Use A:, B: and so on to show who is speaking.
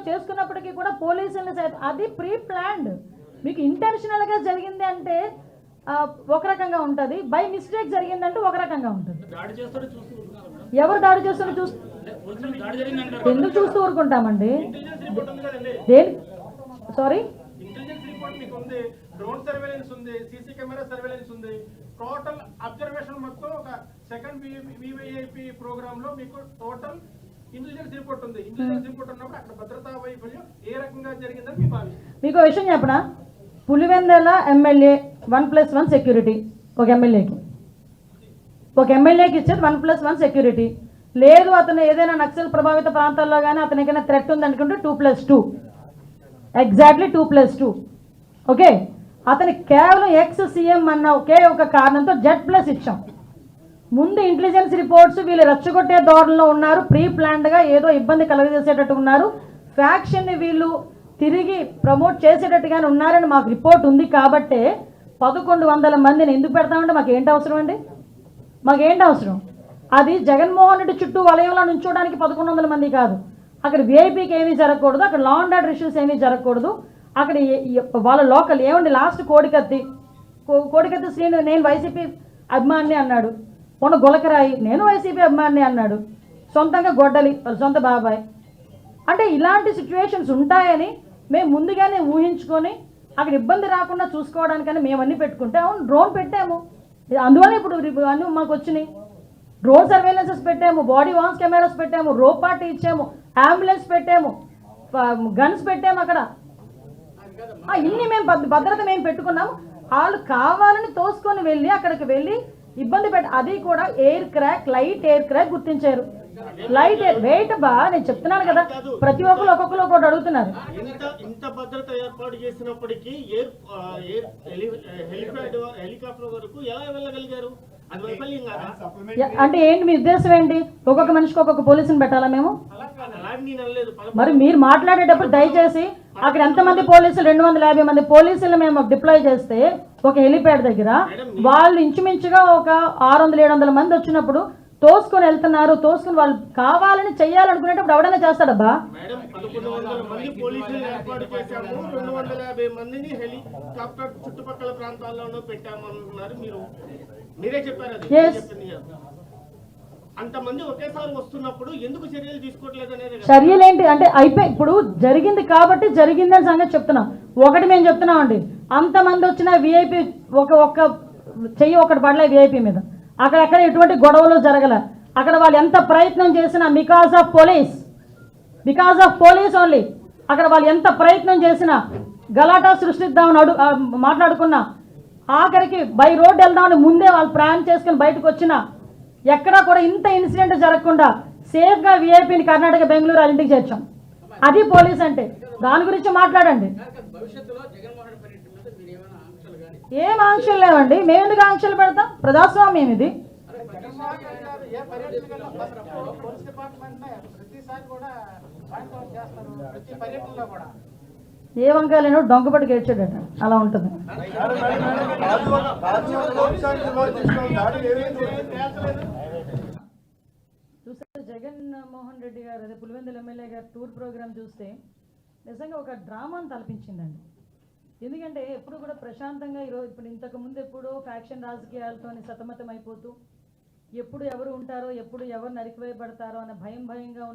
A: చేసుకున్నప్పటికీ కూడా పోలీసుల్ని అది ప్రీ ప్లాన్డ్. మీకు ఇంటెన్షనల్గా జరిగింది అంటే ఒక రకంగా ఉంటుంది, బై మిస్టేక్ జరిగిందంటే ఒక రకంగా ఉంటుంది. ఎవరు దాడి చేస్తారో ఎందుకు చూస్తూ ఊరుకుంటామండి? దేని సారీ,
B: డ్రోన్ సర్వేలెన్స్ ఉంది, సీసీ కెమెరా సర్వేలెన్స్ ఉంది, టోటల్ అబ్జర్వేషన్ మొత్తం ఒక సెకండ్ వివిఐపి ప్రోగ్రామ్ లో మీకు టోటల్ ఇంటెలిజెన్స్ రిపోర్ట్ ఉంది. ఇంటెలిజెన్స్ రిపోర్ట్ ఉన్నప్పుడు అక్కడ భద్రతా వైఫల్యం ఏ రకంగా జరిగిందని మీ భావిస్తారు?
A: మీకు విషయం చెప్పనా, పులివెందల ఎమ్మెల్యే 1+1 సెక్యూరిటీ ఒక ఎమ్మెల్యేకి ఇచ్చేది 1+1 సెక్యూరిటీ. లేదు అతను ఏదైనా నక్సల్ ప్రభావిత ప్రాంతాల్లో కానీ అతనికైనా థ్రెట్ ఉంది అనుకుంటే 2+2, ఎగ్జాక్ట్లీ 2+2. ఓకే, అతనికి కేవలం ఎక్స్ సీఎం అన్న ఒకే ఒక కారణంతో Z+ ఇచ్చాం. ముందు ఇంటెలిజెన్స్ రిపోర్ట్స్ వీళ్ళు రెచ్చగొట్టే ధోరణిలో ఉన్నారు, ప్రీ ప్లాన్డ్గా ఏదో ఇబ్బంది కలగజేసేటట్టు ఉన్నారు, ఫ్యాక్షన్ని వీళ్ళు తిరిగి ప్రమోట్ చేసేటట్టుగానే ఉన్నారని మాకు రిపోర్ట్ ఉంది. కాబట్టే 1100 మందిని ఎందుకు పెడతామంటే మాకేంటి అవసరం అండి? మాకేంటి అవసరం? అది జగన్మోహన్ రెడ్డి చుట్టూ వలయంలో నుంచోడానికి 1100 మంది కాదు. అక్కడ విఐపీకి ఏమీ జరగకూడదు, అక్కడ లా అండ్ ఆర్డర్ ఇష్యూస్ ఏమీ జరగకూడదు. అక్కడ వాళ్ళ లోకల్ ఏమండి, లాస్ట్ కోడికత్తి శ్రీను నేను వైసీపీ అభిమాని అన్నాడు, మొన్న గులకరాయి నేను వైసీపీ అభిమాని అన్నాడు, సొంతంగా గొడ్డలి సొంత బాబాయ్. అంటే ఇలాంటి సిచ్యువేషన్స్ ఉంటాయని మేము ముందుగానే ఊహించుకొని అక్కడ ఇబ్బంది రాకుండా చూసుకోవడానికని మేము అన్నీ పెట్టుకుంటే, అవును డ్రోన్ పెట్టాము, అందువల్ల ఇప్పుడు అన్నీ మాకు వచ్చినాయి. డ్రోన్ సర్వేలెన్సెస్ పెట్టాము, బాడీ వాన్స్ కెమెరాస్ పెట్టాము, రోప్ పార్టీ ఇచ్చాము, అంబులెన్స్ పెట్టాము, గన్స్ పెట్టాము. అక్కడ ఇన్ని మేము భద్రత మేము పెట్టుకున్నాము. వాళ్ళు కావాలని తోసుకొని వెళ్ళి అక్కడికి వెళ్ళి ఇబ్బంది అది కూడా లైట్ ఎయిర్ క్రాక్ గుర్తించారు. లైట్ ఎయిర్ వెయిట్ నేను చెప్తున్నాను కదా, ప్రతి ఒక్కరు ఒక్కొక్కరు ఒకటి అడుగుతున్నారు.
C: ఇంత భద్రత ఏర్పాటు చేసినప్పటికీ హెలికాప్టర్ వరకు ఎలా వెళ్ళగలిగారు?
A: అంటే ఏంటి మీ ఉద్దేశం ఏంటి? ఒక్కొక్క మనిషికి ఒక్కొక్క పోలీసుని పెట్టాలా మేము? మరి మీరు మాట్లాడేటప్పుడు దయచేసి అక్కడ ఎంతమంది పోలీసులు 250 మంది పోలీసులు మేము డిప్లాయ్ చేస్తే ఒక హెలిప్యాడ్ దగ్గర వాళ్ళు ఇంచుమించుగా ఒక 600-700 మంది వచ్చినప్పుడు తోసుకొని వెళ్తున్నారు. తోసుకొని వాళ్ళు కావాలని చెయ్యాలనుకునేటప్పుడు ఎవడైనా చేస్తాడబ్బా?
C: మీరే చెప్పారు అంతమంది ఒకేసారి వస్తున్నప్పుడు ఎందుకు చర్యలు తీసుకోవట్లేదు అనేది.
A: చర్యలు ఏంటి అంటే అయిపోయి ఇప్పుడు జరిగింది కాబట్టి జరిగిందని సంగతి చెప్తున్నాం. ఒకటి మేము చెప్తున్నాం అండి, అంతమంది వచ్చిన విఐపి ఒక్క చెయ్యి ఒకటి పడలే విఐపి మీద. అక్కడెక్కడ ఎటువంటి గొడవలు జరగల. అక్కడ వాళ్ళు ఎంత ప్రయత్నం చేసినా బికాస్ ఆఫ్ పోలీస్ ఓన్లీ అక్కడ వాళ్ళు ఎంత ప్రయత్నం చేసినా గలాటా సృష్టిద్దామని మాట్లాడుకున్నా, ఆఖరికి బై రోడ్ వెళ్దామని ముందే వాళ్ళు ప్లాన్ చేసుకుని బయటకు వచ్చిన ఎక్కడా కూడా ఇంత ఇన్సిడెంట్ జరగకుండా సేఫ్గా విఐపిని కర్ణాటక బెంగళూరు ఇంటికి చేర్చాం. అది పోలీస్ అంటే. దాని గురించి మాట్లాడండి. ఏం ఆంక్షలు లేవండి, మేము ఎందుకు ఆంక్షలు పెడతాం? ప్రజాస్వామ్యం ఇది. ఏ వంకాయలేనో డొంకబడి గేడ్చాడట, అలా ఉంటుంది. చూస్తే జగన్మోహన్ రెడ్డి గారు అదే పులివెందుల ఎమ్మెల్యే గారు టూర్ ప్రోగ్రామ్ చూస్తే నిజంగా ఒక డ్రామాను తలపించిందండి. ఎందుకంటే ఎప్పుడు కూడా ప్రశాంతంగా ఈరోజు ఇప్పుడు ఇంతకుముందు ఎప్పుడో ఫ్యాక్షన్ రాజకీయాలతో సతమతం అయిపోతూ ఎప్పుడు ఎవరు ఉంటారో ఎప్పుడు ఎవరు నరికివేయబడతారో అనే భయంగా